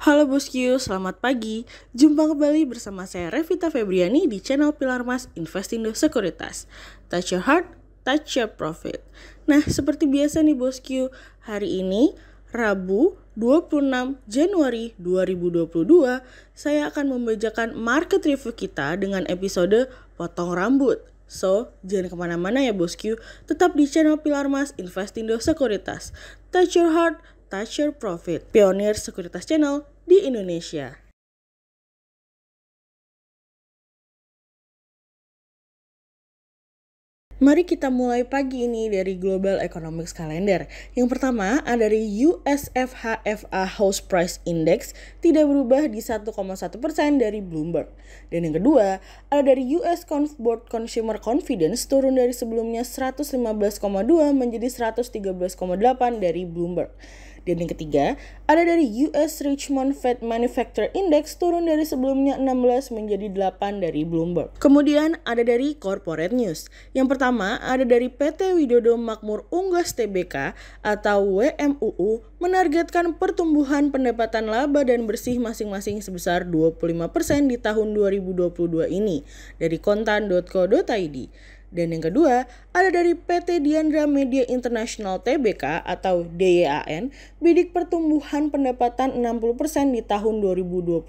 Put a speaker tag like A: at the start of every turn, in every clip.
A: Halo bosku, selamat pagi. Jumpa kembali bersama saya Revita Febriani di channel Pilar Mas Investindo Sekuritas. Touch your heart, touch your profit. Nah, seperti biasa nih bosku, hari ini Rabu 26 Januari 2022, saya akan membacakan market review kita dengan episode Potong Rambut. So, jangan kemana-mana ya bosku, tetap di channel Pilar Mas Investindo Sekuritas. Touch your heart, touch your profit. Pionir Sekuritas Channel di Indonesia. Mari kita mulai pagi ini dari Global Economics Calendar. Yang pertama, ada dari USFHFA House Price Index tidak berubah di 1,1% dari Bloomberg. Dan yang kedua, ada dari US Board Consumer Confidence turun dari sebelumnya 115,2 menjadi 113,8 dari Bloomberg. Dan yang ketiga, ada dari US Richmond Fed Manufacturing Index turun dari sebelumnya 16 menjadi 8 dari Bloomberg. Kemudian ada dari Corporate News. Yang pertama, ada dari PT Widodo Makmur Unggas Tbk atau WMUU menargetkan pertumbuhan pendapatan laba dan bersih masing-masing sebesar 25% di tahun 2022 ini dari kontan.co.id. Dan yang kedua, ada dari PT Diandra Media International Tbk atau DYAN, bidik pertumbuhan pendapatan 60% di tahun 2022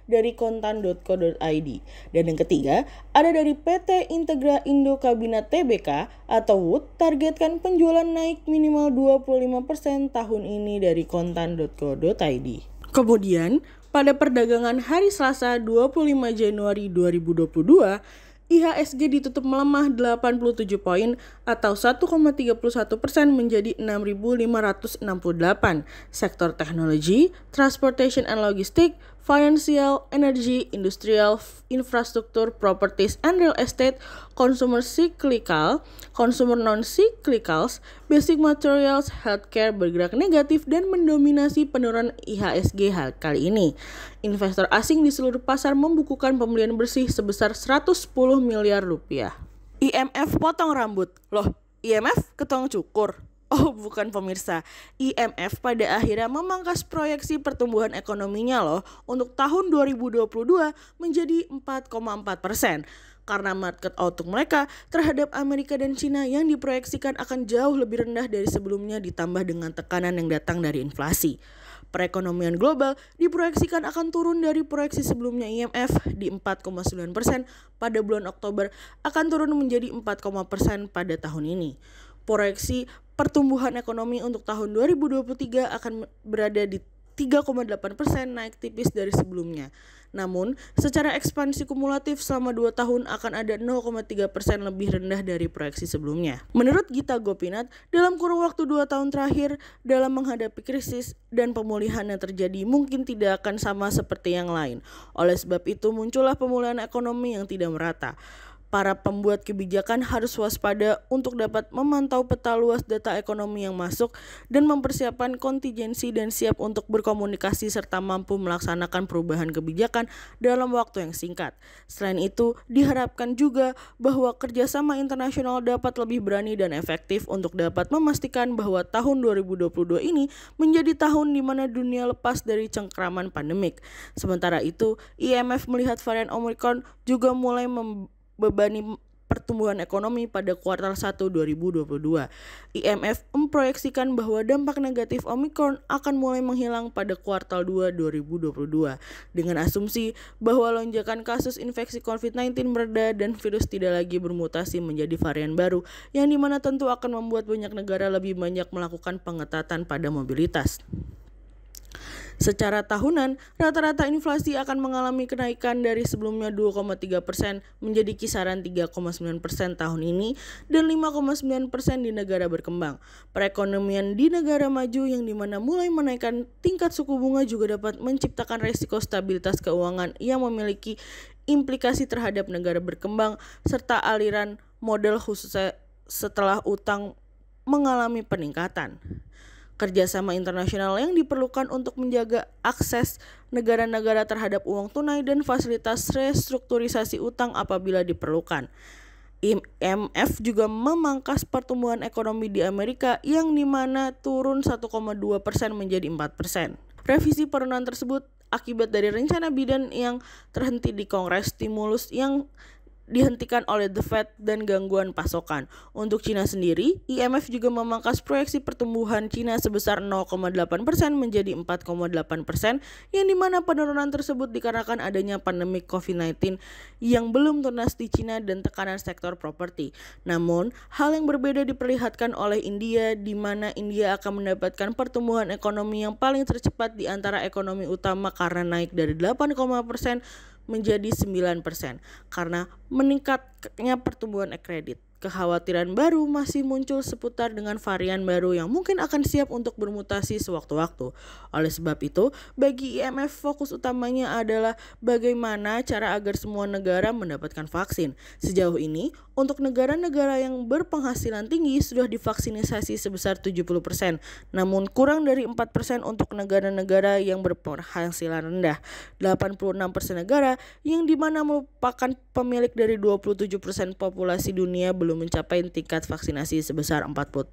A: dari kontan.co.id. Dan yang ketiga, ada dari PT Integra Indo Kabinat Tbk atau WUT, targetkan penjualan naik minimal 25% tahun ini dari kontan.co.id. Kemudian, pada perdagangan hari Selasa 25 Januari 2022, IHSG ditutup melemah 87 poin atau 1,31% menjadi 6.568. Sektor teknologi, transportation and logistik, financial, energy, industrial, infrastruktur, properties and real estate, consumer cyclical, consumer non-cyclicals, basic materials, healthcare bergerak negatif dan mendominasi penurunan IHSG kali ini. Investor asing di seluruh pasar membukukan pembelian bersih sebesar 110 miliar rupiah. IMF potong rambut. Loh, IMF ketong cukur? Oh bukan pemirsa, IMF pada akhirnya memangkas proyeksi pertumbuhan ekonominya loh untuk tahun 2022 menjadi 4,4%. Karena market outlook mereka terhadap Amerika dan Cina yang diproyeksikan akan jauh lebih rendah dari sebelumnya ditambah dengan tekanan yang datang dari inflasi. Perekonomian global diproyeksikan akan turun dari proyeksi sebelumnya IMF di 4,9% pada bulan Oktober akan turun menjadi 4,% pada tahun ini. Proyeksi pertumbuhan ekonomi untuk tahun 2023 akan berada di 3,8% naik tipis dari sebelumnya. Namun, secara ekspansi kumulatif selama 2 tahun akan ada 0,3% lebih rendah dari proyeksi sebelumnya. Menurut Gita Gopinath, dalam kurun waktu 2 tahun terakhir dalam menghadapi krisis dan pemulihan yang terjadi mungkin tidak akan sama seperti yang lain. Oleh sebab itu muncullah pemulihan ekonomi yang tidak merata. Para pembuat kebijakan harus waspada untuk dapat memantau peta luas data ekonomi yang masuk dan mempersiapkan kontingensi dan siap untuk berkomunikasi serta mampu melaksanakan perubahan kebijakan dalam waktu yang singkat. Selain itu, diharapkan juga bahwa kerjasama internasional dapat lebih berani dan efektif untuk dapat memastikan bahwa tahun 2022 ini menjadi tahun di mana dunia lepas dari cengkraman pandemik. Sementara itu, IMF melihat varian Omicron juga mulai membebani pertumbuhan ekonomi pada kuartal 1 2022. IMF memproyeksikan bahwa dampak negatif Omicron akan mulai menghilang pada kuartal 2 2022 dengan asumsi bahwa lonjakan kasus infeksi COVID-19 mereda dan virus tidak lagi bermutasi menjadi varian baru yang dimana tentu akan membuat banyak negara lebih banyak melakukan pengetatan pada mobilitas. Secara tahunan, rata-rata inflasi akan mengalami kenaikan dari sebelumnya 2,3% menjadi kisaran 3,9% tahun ini dan 5,9% di negara berkembang. Perekonomian di negara maju yang dimana mulai menaikkan tingkat suku bunga juga dapat menciptakan resiko stabilitas keuangan yang memiliki implikasi terhadap negara berkembang serta aliran modal khususnya setelah utang mengalami peningkatan. Kerjasama internasional yang diperlukan untuk menjaga akses negara-negara terhadap uang tunai dan fasilitas restrukturisasi utang apabila diperlukan. IMF juga memangkas pertumbuhan ekonomi di Amerika yang dimana turun 1,2% menjadi 4%. Revisi penurunan tersebut akibat dari rencana Biden yang terhenti di Kongres, stimulus yang dihentikan oleh The Fed dan gangguan pasokan. Untuk Cina sendiri, IMF juga memangkas proyeksi pertumbuhan Cina sebesar 0,8% menjadi 4,8%, yang dimana penurunan tersebut dikarenakan adanya pandemi COVID-19 yang belum tuntas di Cina dan tekanan sektor properti. Namun, hal yang berbeda diperlihatkan oleh India, di mana India akan mendapatkan pertumbuhan ekonomi yang paling tercepat di antara ekonomi utama karena naik dari 8,% menjadi 9% karena meningkatnya pertumbuhan kredit. Kekhawatiran baru masih muncul seputar dengan varian baru yang mungkin akan siap untuk bermutasi sewaktu-waktu. Oleh sebab itu, bagi IMF fokus utamanya adalah bagaimana cara agar semua negara mendapatkan vaksin. Sejauh ini, untuk negara-negara yang berpenghasilan tinggi sudah divaksinisasi sebesar 70%, namun kurang dari 4% untuk negara-negara yang berpenghasilan rendah. 86% negara yang dimana merupakan pemilik dari 27% populasi dunia belum mencapai tingkat vaksinasi sebesar 40%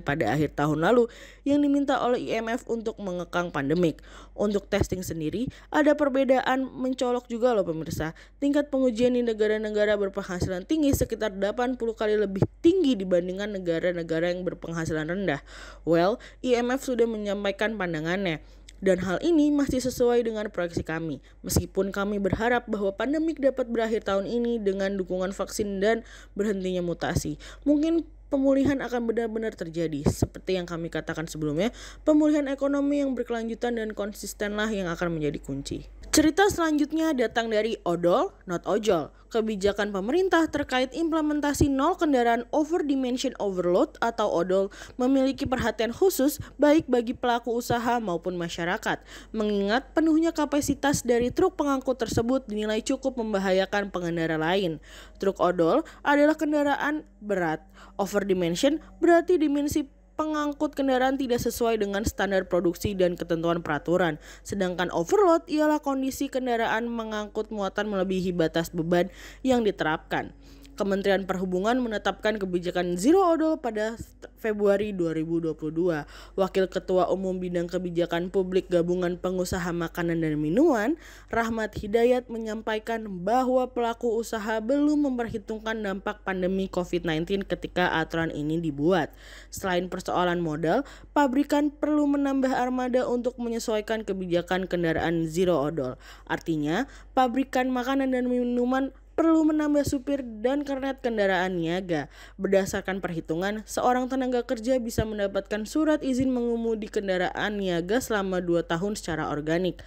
A: pada akhir tahun lalu yang diminta oleh IMF untuk mengekang pandemik. Untuk testing sendiri, ada perbedaan mencolok juga loh pemirsa. Tingkat pengujian di negara-negara berpenghasilan tinggi sekitar 80 kali lebih tinggi dibandingkan negara-negara yang berpenghasilan rendah. Well, IMF sudah menyampaikan pandangannya. Dan hal ini masih sesuai dengan proyeksi kami. Meskipun kami berharap bahwa pandemik dapat berakhir tahun ini dengan dukungan vaksin dan berhentinya mutasi, mungkin pemulihan akan benar-benar terjadi. Seperti yang kami katakan sebelumnya, pemulihan ekonomi yang berkelanjutan dan konsistenlah yang akan menjadi kunci. Cerita selanjutnya datang dari odol, not ojol. Kebijakan pemerintah terkait implementasi nol kendaraan over dimension overload atau odol memiliki perhatian khusus baik bagi pelaku usaha maupun masyarakat, mengingat penuhnya kapasitas dari truk pengangkut tersebut dinilai cukup membahayakan pengendara lain. Truk odol adalah kendaraan berat. Over dimension berarti dimensi pengangkut kendaraan tidak sesuai dengan standar produksi dan ketentuan peraturan. Sedangkan overload ialah kondisi kendaraan mengangkut muatan melebihi batas beban yang diterapkan. Kementerian Perhubungan menetapkan kebijakan zero odol pada Februari 2022. Wakil Ketua Umum Bidang Kebijakan Publik Gabungan Pengusaha Makanan dan Minuman, Rahmat Hidayat menyampaikan bahwa pelaku usaha belum memperhitungkan dampak pandemi COVID-19 ketika aturan ini dibuat. Selain persoalan modal, pabrikan perlu menambah armada untuk menyesuaikan kebijakan kendaraan zero odol. Artinya, pabrikan makanan dan minuman perlu menambah supir dan kernet kendaraan niaga. Berdasarkan perhitungan, seorang tenaga kerja bisa mendapatkan surat izin mengemudi kendaraan niaga selama 2 tahun secara organik.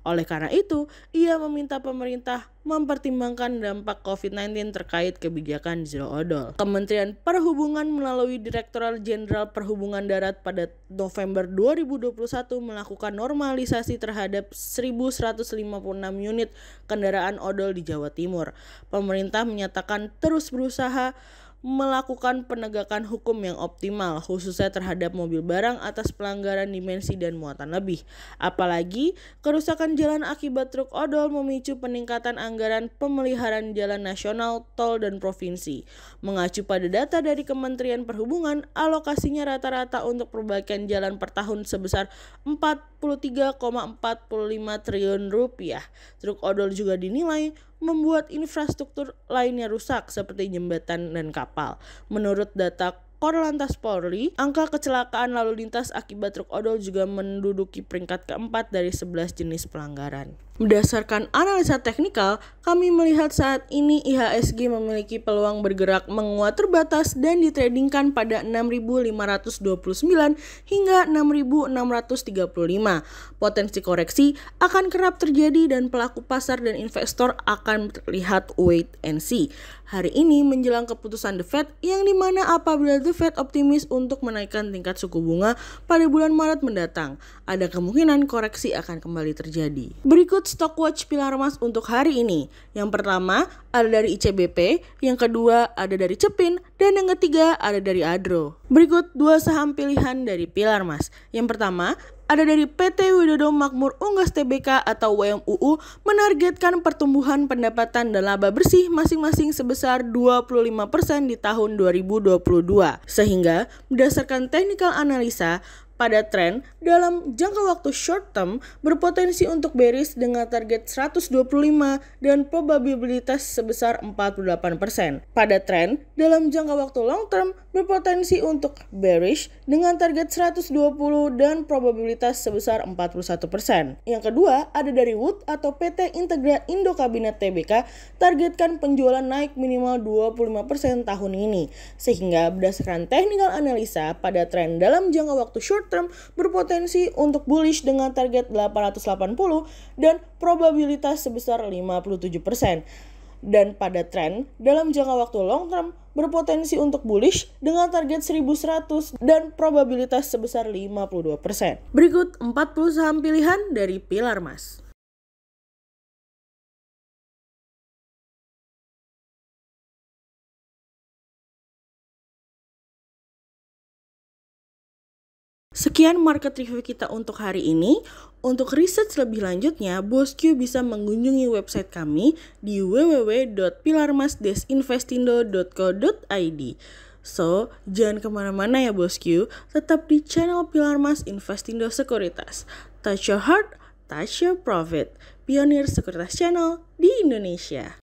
A: Oleh karena itu, ia meminta pemerintah mempertimbangkan dampak COVID-19 terkait kebijakan zero odol. Kementerian Perhubungan melalui Direktorat Jenderal Perhubungan Darat pada November 2021 melakukan normalisasi terhadap 1.156 unit kendaraan odol di Jawa Timur. Pemerintah menyatakan terus berusaha melakukan penegakan hukum yang optimal, khususnya terhadap mobil barang atas pelanggaran dimensi dan muatan lebih. Apalagi, kerusakan jalan akibat truk odol memicu peningkatan anggaran pemeliharaan jalan nasional, tol, dan provinsi. Mengacu pada data dari Kementerian Perhubungan, alokasinya rata-rata untuk perbaikan jalan per tahun sebesar 43,45 triliun rupiah. Truk odol juga dinilai membuat infrastruktur lainnya rusak seperti jembatan dan kapal. Menurut data Korlantas Polri, angka kecelakaan lalu lintas akibat truk odol juga menduduki peringkat keempat dari 11 jenis pelanggaran. Berdasarkan analisa teknikal, kami melihat saat ini IHSG memiliki peluang bergerak menguat terbatas dan ditradingkan pada 6.529 hingga 6.635. Potensi koreksi akan kerap terjadi dan pelaku pasar dan investor akan terlihat wait and see. Hari ini menjelang keputusan The Fed yang dimana apabila The Fed optimis untuk menaikkan tingkat suku bunga pada bulan Maret mendatang, ada kemungkinan koreksi akan kembali terjadi. Berikut Stockwatch pilar emas untuk hari ini. Yang pertama ada dari ICBP, yang kedua ada dari Cepin, dan yang ketiga ada dari Adro. Berikut 2 saham pilihan dari pilar emas. Yang pertama ada dari PT Widodo Makmur Unggas Tbk atau WMUU menargetkan pertumbuhan pendapatan dan laba bersih masing-masing sebesar 25% di tahun 2022. Sehingga berdasarkan technical analisa, pada tren dalam jangka waktu short term berpotensi untuk bearish dengan target 125 dan probabilitas sebesar 48%. Pada tren dalam jangka waktu long term berpotensi untuk bearish dengan target 120 dan probabilitas sebesar 41%. Yang kedua ada dari Wood atau PT Integra Indo Kabinet Tbk targetkan penjualan naik minimal 25% tahun ini. Sehingga berdasarkan technical analisa pada tren dalam jangka waktu short term berpotensi untuk bullish dengan target 880 dan probabilitas sebesar 57%. Dan pada tren dalam jangka waktu long term berpotensi untuk bullish dengan target 1100 dan probabilitas sebesar 52%. Berikut 40 saham pilihan dari Pilar Mas. Sekian market review kita untuk hari ini. Untuk riset lebih lanjutnya, Bosku bisa mengunjungi website kami di www.pilarmas-investindo.co.id. So, jangan kemana-mana ya Bosku, tetap di channel Pilar Mas Investindo Sekuritas. Touch your heart, touch your profit. Pionir Sekuritas Channel di Indonesia.